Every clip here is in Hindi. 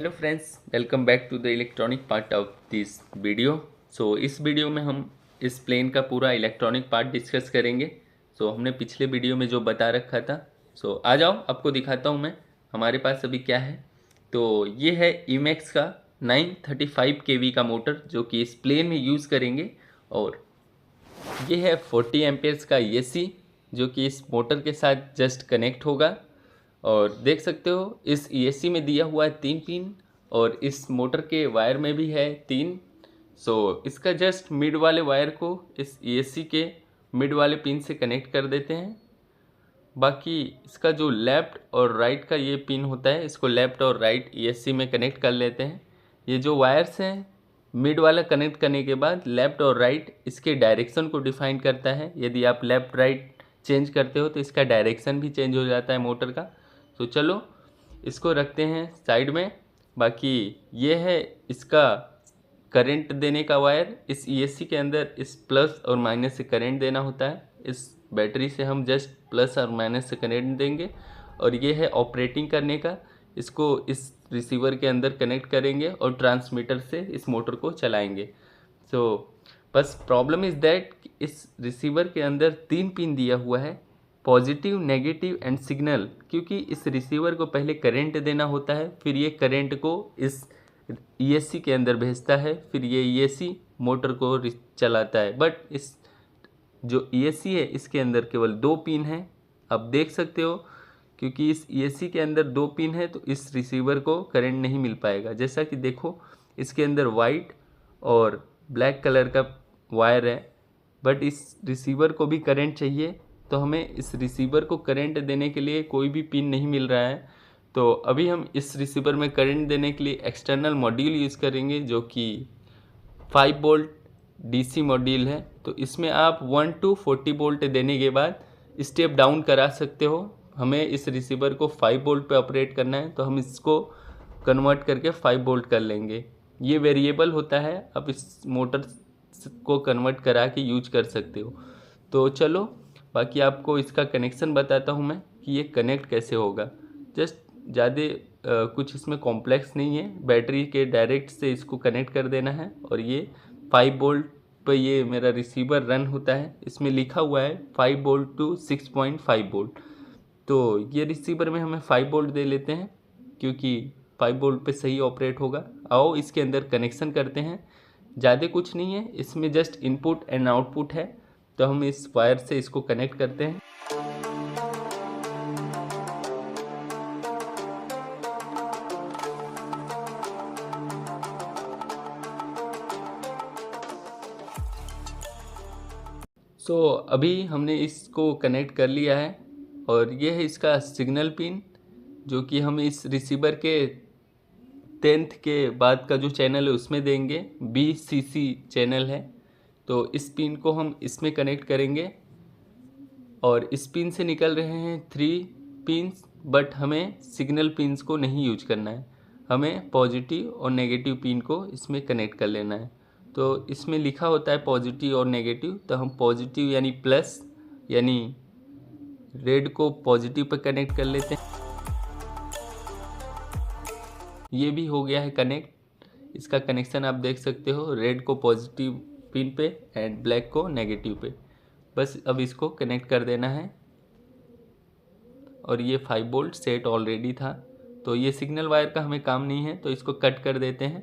Hello friends, welcome back to the electronic part of this video. इस वीडियो में हम इस प्लेन का पूरा इलेक्ट्रॉनिक पार्ट डिस्कस करेंगे। हमने पिछले वीडियो में जो बता रखा था, आ जाओ आपको दिखाता हूँ मैं हमारे पास अभी क्या है। ये है ईमैक्स का 935 केवी का मोटर जो कि इस प्लेन में यूज़ करेंगे। और ये है 40 एम्पेयर्स का एसी जो कि इस मोटर के साथ जस्ट कनेक्ट होगा। और देख सकते हो इस एसी में दिया हुआ है 3 पिन और इस मोटर के वायर में भी है 3। इसका जस्ट मिड वाले वायर को इस एसी के मिड वाले पिन से कनेक्ट कर देते हैं। बाकी इसका जो लेफ़्ट और राइट का ये पिन होता है, इसको लेफ़्ट और राइट एसी में कनेक्ट कर लेते हैं। ये जो वायर्स हैं मिड वाला कनेक्ट करने के बाद लेफ़्ट और राइट इसके डायरेक्शन को डिफाइन करता है। यदि आप लेफ़्ट राइट चेंज करते हो तो इसका डायरेक्शन भी चेंज हो जाता है मोटर का। चलो इसको रखते हैं साइड में। बाकी ये है इसका करंट देने का वायर। इस ईएससी के अंदर इस प्लस और माइनस से करंट देना होता है। इस बैटरी से हम जस्ट प्लस और माइनस से करंट देंगे। और ये है ऑपरेटिंग करने का, इसको इस रिसीवर के अंदर कनेक्ट करेंगे और ट्रांसमीटर से इस मोटर को चलाएंगे। बस प्रॉब्लम इज़ दैट इस रिसीवर के अंदर 3 पिन दिया हुआ है, पॉजिटिव, नेगेटिव एंड सिग्नल। क्योंकि इस रिसीवर को पहले करंट देना होता है, फिर ये करंट को इस ईएससी के अंदर भेजता है, फिर ये ईएससी मोटर को चलाता है। बट इस जो ईएससी है इसके अंदर केवल 2 पिन हैं, आप देख सकते हो। क्योंकि इस ईएससी के अंदर 2 पिन है तो इस रिसीवर को करंट नहीं मिल पाएगा। जैसा कि देखो इसके अंदर वाइट और ब्लैक कलर का वायर है, बट इस रिसीवर को भी करंट चाहिए। तो हमें इस रिसीवर को करंट देने के लिए कोई भी पिन नहीं मिल रहा है। तो अभी हम इस रिसीवर में करंट देने के लिए एक्सटर्नल मॉड्यूल यूज़ करेंगे जो कि 5 वोल्ट डीसी मॉड्यूल है। तो इसमें आप 1 to 40 वोल्ट देने के बाद स्टेप डाउन करा सकते हो। हमें इस रिसीवर को 5 वोल्ट पे ऑपरेट करना है तो हम इसको कन्वर्ट करके 5 वोल्ट कर लेंगे। ये वेरिएबल होता है, आप इस मोटर को कन्वर्ट करा के यूज कर सकते हो। तो चलो बाकी आपको इसका कनेक्शन बताता हूँ मैं कि ये कनेक्ट कैसे होगा। जस्ट ज़्यादा कुछ इसमें कॉम्प्लेक्स नहीं है, बैटरी के डायरेक्ट से इसको कनेक्ट कर देना है और ये 5 वोल्ट पर ये मेरा रिसीवर रन होता है। इसमें लिखा हुआ है 5 वोल्ट टू 6.5 वोल्ट। तो ये रिसीवर में हमें 5 वोल्ट दे लेते हैं क्योंकि 5 वोल्ट पे सही ऑपरेट होगा। आओ इसके अंदर कनेक्शन करते हैं। ज़्यादा कुछ नहीं है, इसमें जस्ट इनपुट एंड आउटपुट है। तो हम इस वायर से इसको कनेक्ट करते हैं। अभी हमने इसको कनेक्ट कर लिया है और ये है इसका सिग्नल पिन जो कि हम इस रिसीवर के 10th के बाद का जो चैनल है उसमें देंगे। BCC चैनल है, तो इस पिन को हम इसमें कनेक्ट करेंगे। और इस पिन से निकल रहे हैं 3 पिन्स, बट हमें सिग्नल पिन्स को नहीं यूज करना है, हमें पॉजिटिव और नेगेटिव पिन को इसमें कनेक्ट कर लेना है। तो इसमें लिखा होता है पॉजिटिव और नेगेटिव, तो हम पॉजिटिव यानी प्लस यानी रेड को पॉजिटिव पर कनेक्ट कर लेते हैं। ये भी हो गया है कनेक्ट। इसका कनेक्शन आप देख सकते हो, रेड को पॉजिटिव पिन पे एंड ब्लैक को नेगेटिव पे। बस अब इसको कनेक्ट कर देना है। और ये 5 वोल्ट सेट ऑलरेडी था, तो ये सिग्नल वायर का हमें काम नहीं है, तो इसको कट कर देते हैं।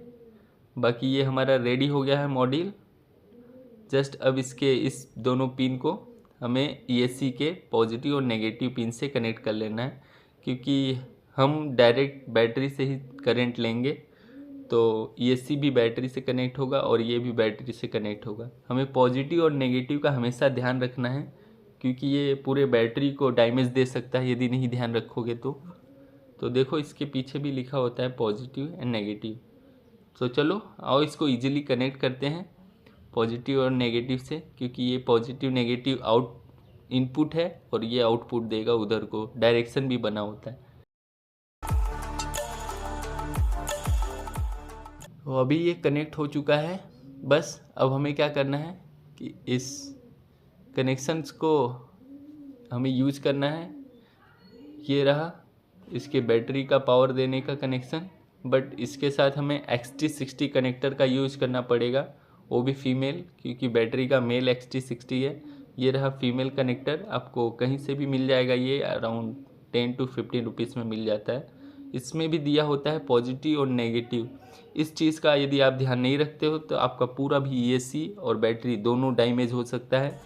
बाकी ये हमारा रेडी हो गया है मॉड्यूल। जस्ट अब इसके इस दोनों पिन को हमें ईएससी के पॉजिटिव और नेगेटिव पिन से कनेक्ट कर लेना है। क्योंकि हम डायरेक्ट बैटरी से ही करंट लेंगे, तो ईएससी भी बैटरी से कनेक्ट होगा और ये भी बैटरी से कनेक्ट होगा। हमें पॉजिटिव और नेगेटिव का हमेशा ध्यान रखना है क्योंकि ये पूरे बैटरी को डैमेज दे सकता है यदि नहीं ध्यान रखोगे तो देखो इसके पीछे भी लिखा होता है पॉजिटिव एंड नेगेटिव। तो चलो आओ इसको इजीली कनेक्ट करते हैं पॉजिटिव और नेगेटिव से, क्योंकि ये पॉजिटिव नेगेटिव आउट इनपुट है और ये आउटपुट देगा उधर को, डायरेक्शन भी बना होता है। तो अभी ये कनेक्ट हो चुका है। बस अब हमें क्या करना है कि इस कनेक्शंस को हमें यूज करना है। ये रहा इसके बैटरी का पावर देने का कनेक्शन। बट इसके साथ हमें XT60 कनेक्टर का यूज़ करना पड़ेगा, वो भी फीमेल, क्योंकि बैटरी का मेल XT60 है। ये रहा फीमेल कनेक्टर, आपको कहीं से भी मिल जाएगा, ये अराउंड 10 to 15 रुपीज़ में मिल जाता है। इसमें भी दिया होता है पॉजिटिव और नेगेटिव। इस चीज़ का यदि आप ध्यान नहीं रखते हो तो आपका पूरा भी AC और बैटरी दोनों डैमेज हो सकता है।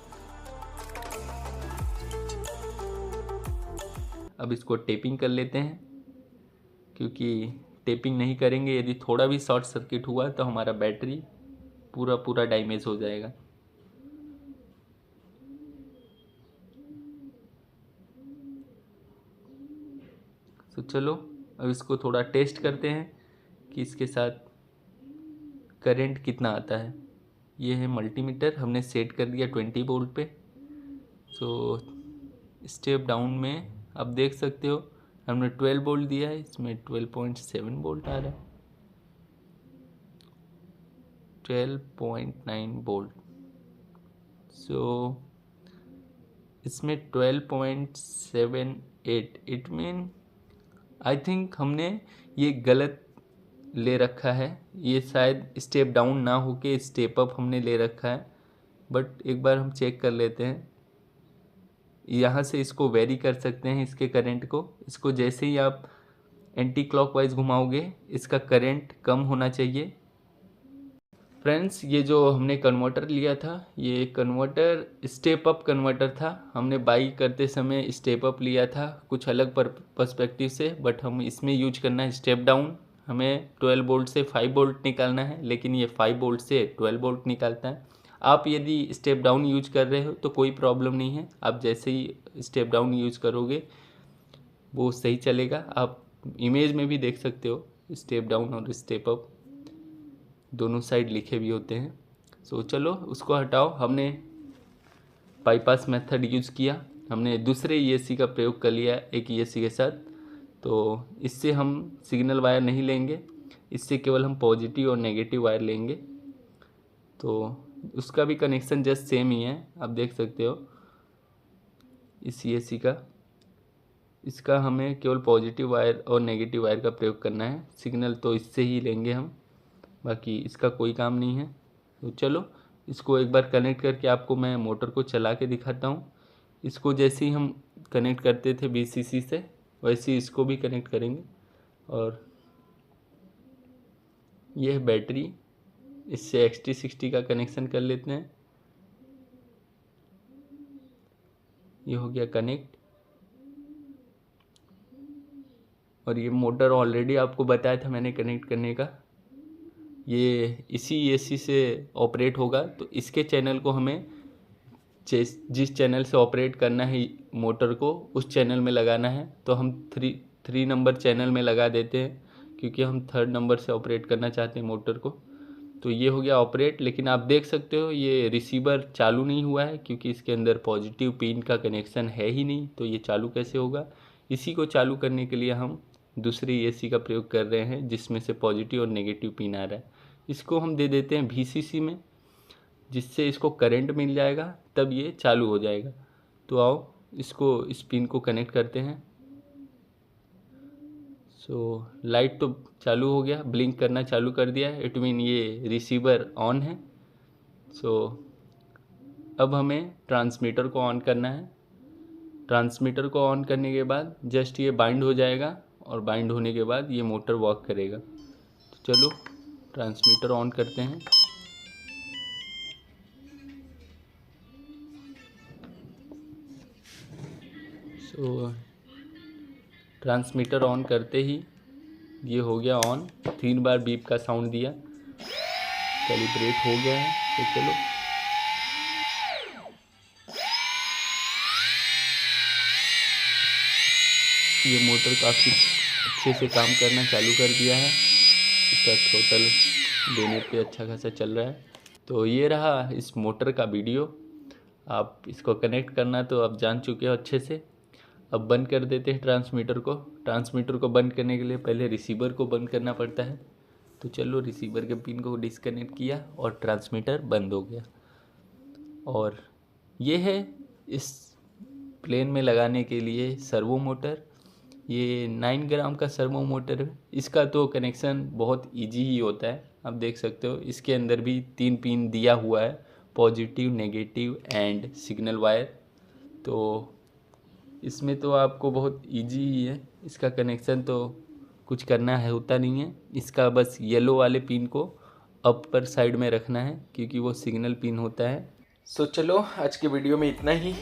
अब इसको टेपिंग कर लेते हैं, क्योंकि टेपिंग नहीं करेंगे यदि थोड़ा भी शॉर्ट सर्किट हुआ तो हमारा बैटरी पूरा डैमेज हो जाएगा। तो चलो अब इसको थोड़ा टेस्ट करते हैं कि इसके साथ करंट कितना आता है। ये है मल्टीमीटर, हमने सेट कर दिया 20 वोल्ट पे। तो स्टेप डाउन में आप देख सकते हो हमने 12 वोल्ट दिया है, इसमें 12.7 वोल्ट आ रहा है, 12.9 वोल्ट। सो इसमें 12.78, इट मीन आई थिंक हमने ये गलत ले रखा है, ये शायद स्टेप डाउन ना होके स्टेप अप हमने ले रखा है। बट एक बार हम चेक कर लेते हैं, यहाँ से इसको वेरी कर सकते हैं इसके करंट को। इसको जैसे ही आप एंटी क्लॉकवाइज घुमाओगे इसका करंट कम होना चाहिए। फ्रेंड्स, ये जो हमने कन्वर्टर लिया था, ये कन्वर्टर स्टेप अप कन्वर्टर था। हमने बाई करते समय स्टेप अप लिया था कुछ अलग पर्सपेक्टिव से, बट हम इसमें यूज करना है स्टेप डाउन। हमें 12 वोल्ट से 5 वोल्ट निकालना है, लेकिन ये 5 वोल्ट से 12 वोल्ट निकालता है। आप यदि स्टेप डाउन यूज कर रहे हो तो कोई प्रॉब्लम नहीं है, आप जैसे ही स्टेप डाउन यूज करोगे वो सही चलेगा। आप इमेज में भी देख सकते हो स्टेप डाउन और स्टेप अप दोनों साइड लिखे भी होते हैं। सो चलो उसको हटाओ। हमने बाईपास मेथड यूज़ किया, हमने दूसरे ESC का प्रयोग कर लिया एक ESC के साथ। तो इससे हम सिग्नल वायर नहीं लेंगे, इससे केवल हम पॉजिटिव और नेगेटिव वायर लेंगे। तो उसका भी कनेक्शन जस्ट सेम ही है, आप देख सकते हो इस ESC का। इसका हमें केवल पॉजिटिव वायर और नेगेटिव वायर का प्रयोग करना है, सिग्नल तो इससे ही लेंगे हम, बाकी इसका कोई काम नहीं है। तो चलो इसको एक बार कनेक्ट करके आपको मैं मोटर को चला के दिखाता हूँ। इसको जैसे ही हम कनेक्ट करते थे VCC से, वैसे ही इसको भी कनेक्ट करेंगे। और यह बैटरी, इससे XT60 का कनेक्शन कर लेते हैं। ये हो गया कनेक्ट। और ये मोटर ऑलरेडी आपको बताया था मैंने कनेक्ट करने का, ये इसी ESC से ऑपरेट होगा। तो इसके चैनल को हमें जिस चैनल से ऑपरेट करना है मोटर को, उस चैनल में लगाना है। तो हम 3 नंबर चैनल में लगा देते हैं, क्योंकि हम 3rd नंबर से ऑपरेट करना चाहते हैं मोटर को। तो ये हो गया ऑपरेट। लेकिन आप देख सकते हो ये रिसीवर चालू नहीं हुआ है, क्योंकि इसके अंदर पॉजिटिव पिन का कनेक्शन है ही नहीं। तो ये चालू कैसे होगा? इसी को चालू करने के लिए हम दूसरी ESC का प्रयोग कर रहे हैं, जिसमें से पॉजिटिव और नेगेटिव पिन आ रहा है। इसको हम दे देते हैं VCC में, जिससे इसको करंट मिल जाएगा, तब ये चालू हो जाएगा। तो आओ इसको इस पिन को कनेक्ट करते हैं। सो लाइट तो चालू हो गया, ब्लिंक करना चालू कर दिया है, इट मीन ये रिसीवर ऑन है। सो अब हमें ट्रांसमीटर को ऑन करना है। ट्रांसमीटर को ऑन करने के बाद जस्ट ये बाइंड हो जाएगा, और बाइंड होने के बाद ये मोटर वर्क करेगा। तो चलो ट्रांसमीटर ऑन करते हैं। सो ट्रांसमीटर ऑन करते ही ये हो गया ऑन, 3 बार बीप का साउंड दिया, कैलिब्रेट हो गया है। तो चलो ये मोटर काफ़ी अच्छे से काम करना चालू कर दिया है, इसका थ्रोटल देने पे अच्छा खासा चल रहा है। तो ये रहा इस मोटर का वीडियो। आप इसको कनेक्ट करना तो आप जान चुके हो अच्छे से। अब बंद कर देते हैं ट्रांसमीटर को। ट्रांसमीटर को बंद करने के लिए पहले रिसीवर को बंद करना पड़ता है। तो चलो रिसीवर के पिन को डिस्कनेक्ट किया और ट्रांसमीटर बंद हो गया। और ये है इस प्लेन में लगाने के लिए सर्वो मोटर। ये 9 ग्राम का सर्वो मोटर है। इसका तो कनेक्शन बहुत इजी ही होता है, आप देख सकते हो। इसके अंदर भी 3 पिन दिया हुआ है, positive, negative and signal wire. तो इसमें तो आपको बहुत इजी ही है, इसका कनेक्शन तो कुछ करना है होता नहीं है। इसका बस येलो वाले पिन को अपर साइड में रखना है, क्योंकि वो सिग्नल पिन होता है। सो चलो आज के वीडियो में इतना ही।